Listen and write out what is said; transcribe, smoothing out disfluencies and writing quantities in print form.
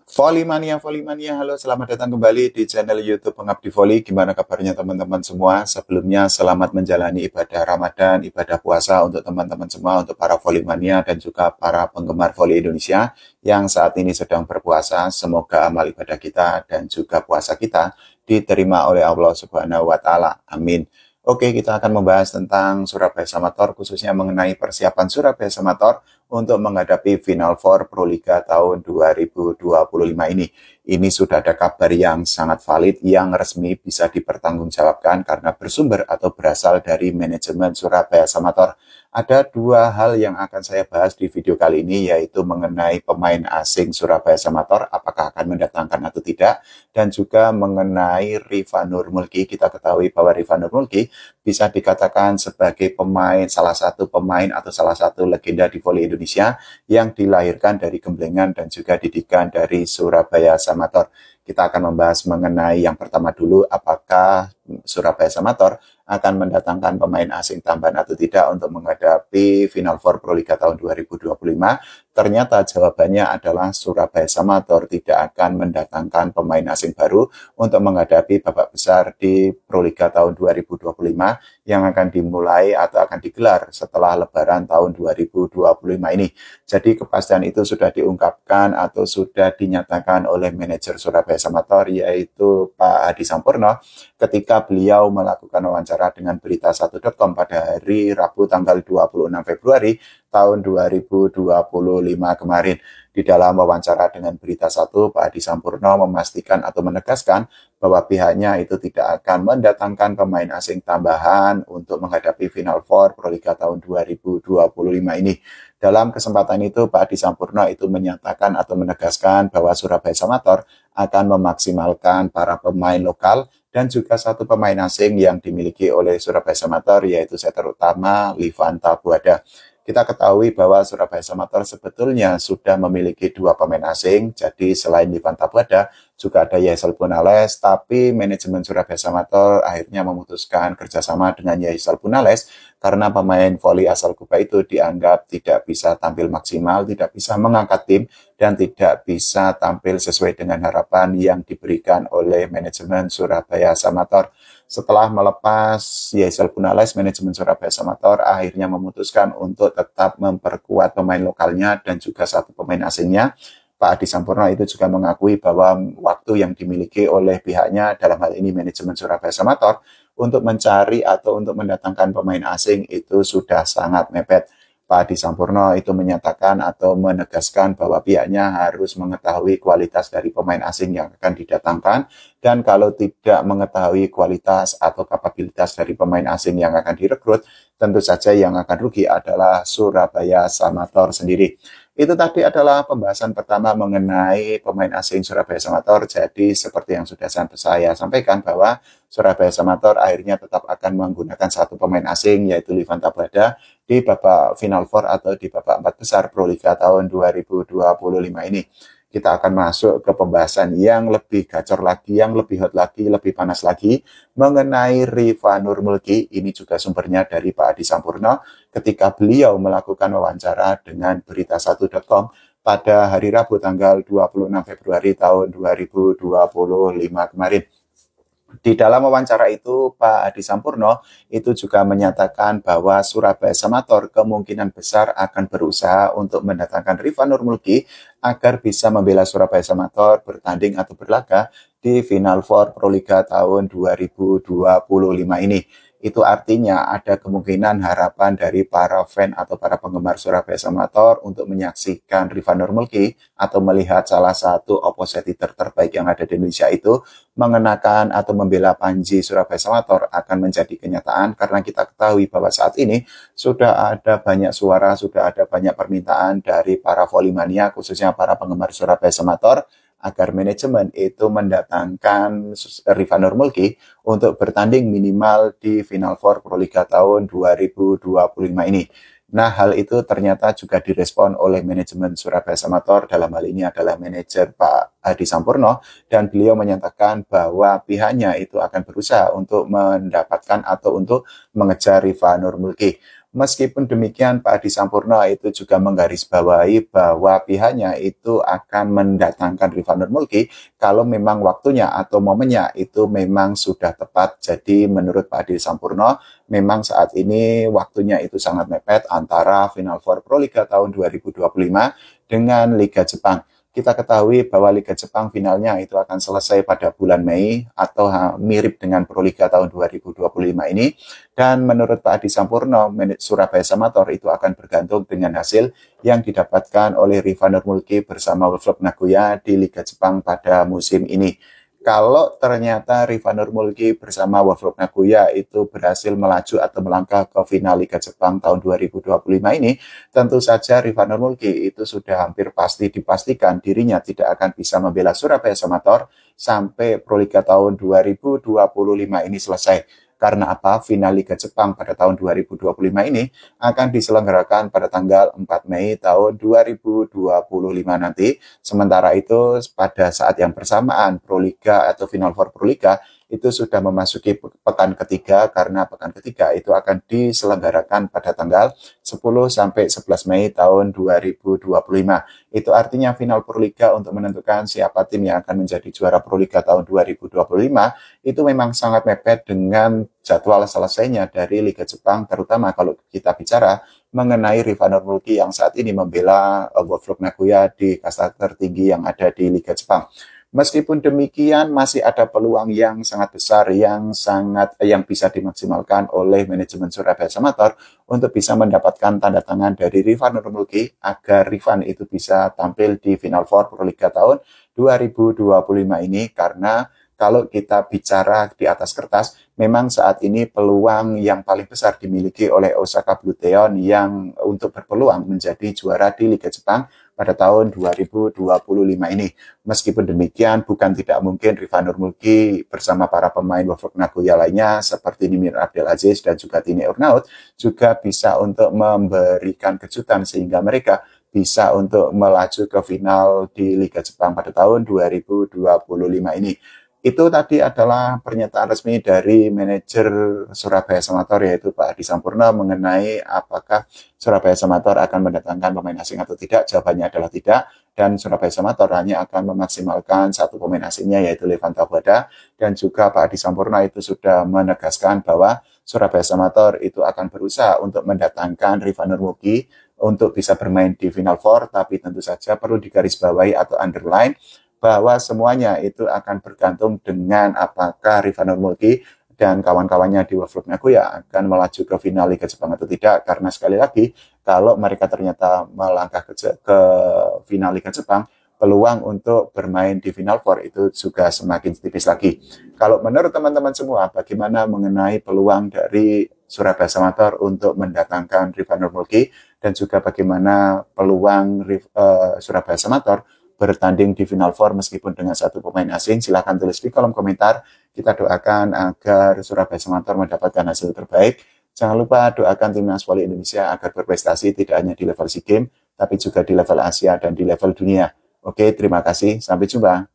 Voli Mania, halo, selamat datang kembali di channel YouTube Pengabdi Voli. Gimana kabarnya teman-teman semua? Sebelumnya selamat menjalani ibadah Ramadan, ibadah puasa untuk teman-teman semua, untuk para Voli Mania dan juga para penggemar voli Indonesia yang saat ini sedang berpuasa. Semoga amal ibadah kita dan juga puasa kita diterima oleh Allah Subhanahu wa Ta'ala. Amin. Oke, kita akan membahas tentang Surabaya Samator, khususnya mengenai persiapan Surabaya Samator untuk menghadapi Final Four Pro Liga tahun 2025 ini. Ini sudah ada kabar yang sangat valid, yang resmi bisa dipertanggungjawabkan karena bersumber atau berasal dari manajemen Surabaya Samator. Ada dua hal yang akan saya bahas di video kali ini, yaitu mengenai pemain asing Surabaya Samator, apakah akan mendatangkan atau tidak, dan juga mengenai Rifa Nurmulki. Kita ketahui bahwa Rifa Nurmulki bisa dikatakan sebagai salah satu pemain atau salah satu legenda di voli Indonesia yang dilahirkan dari gemblengan dan juga didikan dari Surabaya Samator. Kita akan membahas mengenai yang pertama dulu, apakah Surabaya Samator akan mendatangkan pemain asing tambahan atau tidak untuk menghadapi Final Four Pro Liga tahun 2025. Ternyata jawabannya adalah Surabaya Samator tidak akan mendatangkan pemain asing baru untuk menghadapi babak besar di Pro Liga tahun 2025 yang akan dimulai atau akan digelar setelah Lebaran tahun 2025 ini. Jadi kepastian itu sudah diungkapkan atau sudah dinyatakan oleh manajer Surabaya Samator, yaitu Pak Hadi Sampurno, ketika beliau melakukan wawancara dengan berita1.com pada hari Rabu tanggal 26 Februari tahun 2025 kemarin. Di dalam wawancara dengan Berita1, Pak Hadi Sampurno memastikan atau menegaskan bahwa pihaknya itu tidak akan mendatangkan pemain asing tambahan untuk menghadapi Final Four Pro Liga tahun 2025 ini. Dalam kesempatan itu, Pak Hadi Sampurno itu menyatakan atau menegaskan bahwa Surabaya Samator akan memaksimalkan para pemain lokal dan juga satu pemain asing yang dimiliki oleh Surabaya Samator, yaitu setter utama Livan Tabuada. Kita ketahui bahwa Surabaya Samator sebetulnya sudah memiliki dua pemain asing, jadi selain Livan Tabuada, juga ada Yaisel Punales, tapi manajemen Surabaya Samator akhirnya memutuskan kerjasama dengan Yaisel Punales karena pemain voli asal Kuba itu dianggap tidak bisa tampil maksimal, tidak bisa mengangkat tim, dan tidak bisa tampil sesuai dengan harapan yang diberikan oleh manajemen Surabaya Samator. Setelah melepas Yaisel Punales, manajemen Surabaya Samator akhirnya memutuskan untuk tetap memperkuat pemain lokalnya dan juga satu pemain asingnya. Pak Hadi Sampurno itu juga mengakui bahwa waktu yang dimiliki oleh pihaknya, dalam hal ini manajemen Surabaya Samator, untuk mencari atau untuk mendatangkan pemain asing itu sudah sangat mepet. Pak Hadi Sampurno itu menyatakan atau menegaskan bahwa pihaknya harus mengetahui kualitas dari pemain asing yang akan didatangkan, dan kalau tidak mengetahui kualitas atau kapabilitas dari pemain asing yang akan direkrut, tentu saja yang akan rugi adalah Surabaya Samator sendiri. Itu tadi adalah pembahasan pertama mengenai pemain asing Surabaya Samator. Jadi seperti yang sudah saya sampaikan bahwa Surabaya Samator akhirnya tetap akan menggunakan satu pemain asing, yaitu Livan Tabuada, di babak Final Four atau di babak 4 besar Pro Liga tahun 2025 ini. Kita akan masuk ke pembahasan yang lebih gacor lagi, yang lebih hot lagi, lebih panas lagi mengenai Rifa Nurmulki. Ini juga sumbernya dari Pak Hadi Sampurno ketika beliau melakukan wawancara dengan berita1.com pada hari Rabu tanggal 26 Februari tahun 2025 kemarin. Di dalam wawancara itu, Pak Hadi Sampurno itu juga menyatakan bahwa Surabaya Samator kemungkinan besar akan berusaha untuk mendatangkan Rifa Nurmulki agar bisa membela Surabaya Samator bertanding atau berlaga di Final Four Pro Liga tahun 2025 ini. Itu artinya ada kemungkinan harapan dari para fan atau para penggemar Surabaya Samator untuk menyaksikan Rifa Nurmulki atau melihat salah satu oppositor terbaik yang ada di Indonesia itu mengenakan atau membela panji Surabaya Samator akan menjadi kenyataan, karena kita ketahui bahwa saat ini sudah ada banyak suara, sudah ada banyak permintaan dari para volimania, khususnya para penggemar Surabaya Samator, agar manajemen itu mendatangkan Rifa Nurmulki untuk bertanding minimal di Final Four Pro Liga tahun 2025 ini. Nah, hal itu ternyata juga direspon oleh manajemen Surabaya Samator, dalam hal ini adalah manajer Pak Hadi Sampurno, dan beliau menyatakan bahwa pihaknya itu akan berusaha untuk mendapatkan atau untuk mengejar Rifa Nurmulki. Meskipun demikian, Pak Adi Sampurno itu juga menggarisbawahi bahwa pihaknya itu akan mendatangkan Rifanur Mulki kalau memang waktunya atau momennya itu memang sudah tepat. Jadi menurut Pak Adi Sampurno, memang saat ini waktunya itu sangat mepet antara Final Four Proliga tahun 2025 dengan Liga Jepang. Kita ketahui bahwa Liga Jepang finalnya itu akan selesai pada bulan Mei atau mirip dengan Proliga tahun 2025 ini. Dan menurut Pak Adi Sampurno, Surabaya Samator itu akan bergantung dengan hasil yang didapatkan oleh Rifanur Mulki bersama Wolfsburg Nagoya di Liga Jepang pada musim ini. Kalau ternyata Rifanur Mulki bersama Wolfsburg Nagoya itu berhasil melaju atau melangkah ke final Liga Jepang tahun 2025 ini, tentu saja Rifanur Mulki itu sudah hampir pasti dipastikan dirinya tidak akan bisa membela Surabaya Samator sampai Proliga tahun 2025 ini selesai. Karena apa? Final Liga Jepang pada tahun 2025 ini akan diselenggarakan pada tanggal 4 Mei tahun 2025 nanti. Sementara itu pada saat yang bersamaan Proliga atau Final Four Proliga itu sudah memasuki pekan ketiga, karena pekan ketiga itu akan diselenggarakan pada tanggal 10 sampai 11 Mei tahun 2025. Itu artinya final Proliga untuk menentukan siapa tim yang akan menjadi juara Proliga tahun 2025 itu memang sangat mepet dengan jadwal selesainya dari Liga Jepang, terutama kalau kita bicara mengenai Rifanur Mulki yang saat ini membela Wolfsburg Nagoya di kasta tertinggi yang ada di Liga Jepang. Meskipun demikian, masih ada peluang yang sangat besar yang bisa dimaksimalkan oleh manajemen Surabaya Samator untuk bisa mendapatkan tanda tangan dari Rifanur Mulki agar Rifan itu bisa tampil di Final Four Proliga tahun 2025 ini, karena kalau kita bicara di atas kertas, memang saat ini peluang yang paling besar dimiliki oleh Osaka Blue Teon yang untuk berpeluang menjadi juara di Liga Jepang pada tahun 2025 ini. Meskipun demikian, bukan tidak mungkin Rifanur Mulki bersama para pemain Wolfsburg Nagoya lainnya seperti Nimir Abdelaziz dan juga Tini Urnaut juga bisa untuk memberikan kejutan sehingga mereka bisa untuk melaju ke final di Liga Jepang pada tahun 2025 ini. Itu tadi adalah pernyataan resmi dari manajer Surabaya Samator, yaitu Pak Adi Sampurno, mengenai apakah Surabaya Samator akan mendatangkan pemain asing atau tidak. Jawabannya adalah tidak, dan Surabaya Samator hanya akan memaksimalkan satu pemain asingnya, yaitu Levanta Wada, dan juga Pak Adi Sampurno itu sudah menegaskan bahwa Surabaya Samator itu akan berusaha untuk mendatangkan Rifanur Mulki untuk bisa bermain di Final Four, tapi tentu saja perlu digarisbawahi atau underline bahwa semuanya itu akan bergantung dengan apakah Rifanur Mulki dan kawan-kawannya di Wolfsburg Nagoya akan melaju ke final Liga Jepang atau tidak. Karena sekali lagi, kalau mereka ternyata melangkah ke final Liga Jepang, peluang untuk bermain di Final Four itu juga semakin tipis lagi. Kalau menurut teman-teman semua, bagaimana mengenai peluang dari Surabaya Samator untuk mendatangkan Rifanur Mulki, dan juga bagaimana peluang Surabaya Samator bertanding di Final Four meskipun dengan satu pemain asing? Silahkan tulis di kolom komentar. Kita doakan agar Surabaya Samator mendapatkan hasil terbaik. Jangan lupa doakan timnas voli Indonesia agar berprestasi tidak hanya di level SEA Games, tapi juga di level Asia dan di level dunia. Oke, terima kasih. Sampai jumpa.